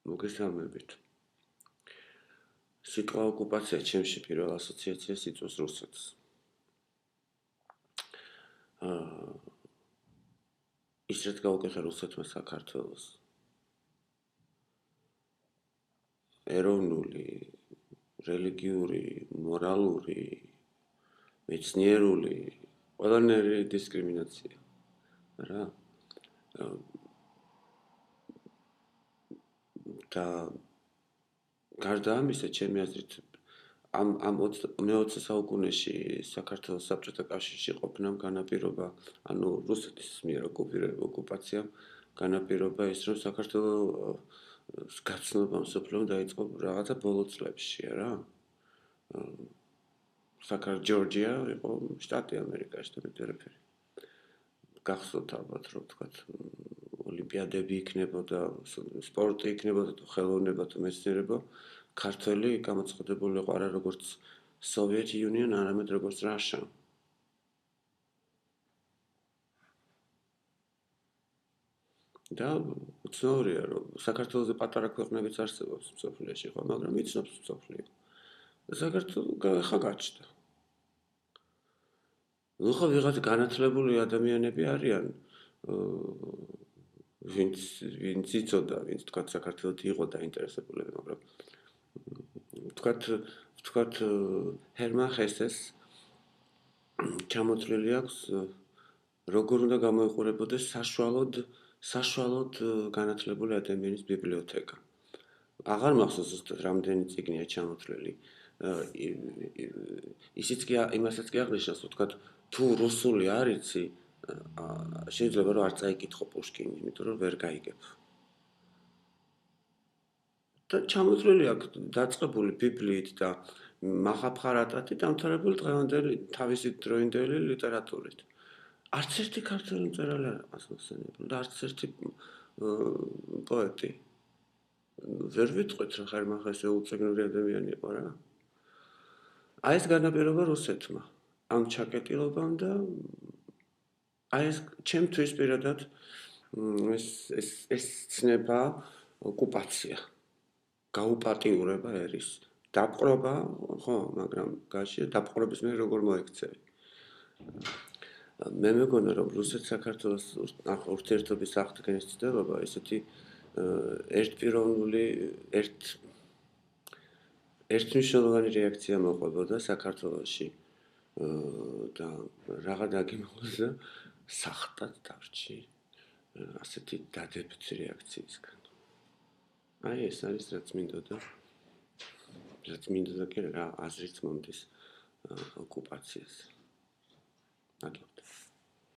მოგესალმებით. სიტყვა ოკუპაცია ჩემში პირველ ასოციაციას იწვევს რუსეთს. ისრად გაუკეთა რუსეთმა საქართველოს. ეროვნული, რელიგიური, მორალური, მეცნიერული, ყველანაირი დისკრიმინაცია. რა? და გარდა ამისა, ჩემი აზრით, ამ 20 საუკუნეში საქართველოს საბჭოთა კავშირში ყოფნამ განაპირობა, ანუ რუსეთის მიერ ოკუპაციამ განაპირობა ის, რომ საქართველოს გაცნობა მსოფლიომ დაიწყო რაღაცა ბოლო წლებში, რა. ჯორჯია იყო შტატი ამერიკაში და მეტერფერი. გახსოვთ ალბათ, რომ თქვათ ოლიმპიადები იქნებოდა, სპორტი იქნებოდა, თუ ხელოვნება, თუ მეცნიერება, ქართველი გამოცხადებული იყო არა როგორც Soviet Union, არამედ როგორც Russia. და უცნაურია, რომ საქართველოს პატარა ქვეყნებიც არსებობს მსოფლიოში, ხო, მაგრამ იცნობს მსოფლიო. საქართველო ხა გაჩნდა. ნუ ხო ვიღაც განათლებული ადამიანები არიან, ვინც იცოდა, ვინც თქვა საქართველოს იყო დაინტერესებული, მაგრამ თქვათ ჰერმან ჰესეს ჩამოთვლილი აქვს როგორ უნდა გამოიყურებოდეს საშუალოდ განათლებული ადამიანის ბიბლიოთეკა. აღარ მახსოვს ზუსტად რამდენი წიგნია ჩამოთვლილი. იმასაც კი აღნიშნავს, რომ თქვათ თუ რუსული არ იცი, შეიძლება რომ არ წაიკითხო პუშკინი, იმიტომ რომ ვერ გაიგებ. და ჩამოთვლილი აქვს დაწყებული ბიბლიით და მახაბხარატათი დამთავრებული დღევანდელი თავისი დროინდელი ლიტერატურით. არც ერთი ქართველი მწერალი არ აქვს მოსწონებული და არც ერთი პოეტი. ვერ ვიტყვით, რომ ჰერმან ჰესე უწეგნური ადამიანი იყო რა. აი ეს განაპირობა რუსეთმა, ამ ჩაკეტილობამ და აი ეს ჩემთვის პირადად ეს ცნება ოკუპაცია. გაუპატიურება ერის. დაპყრობა, ხო, მაგრამ გაშია დაპყრობის მე როგორ მოექცევი. მე მეგონა, რომ რუსეთ-საქართველოს ურთიერთობის აღდგენის ცდილობა ესეთი ერთპიროვნული, ერთმნიშვნელოვანი რეაქცია მოყვებოდა საქართველოში და რაღა დაგიმოყოს და სახტად დავრჩი ასეთი დადებითი რეაქციისგან. აი ეს არის რაც მინდოდა კი რა აზრით მომდის ოკუპაციას. მადლობთ.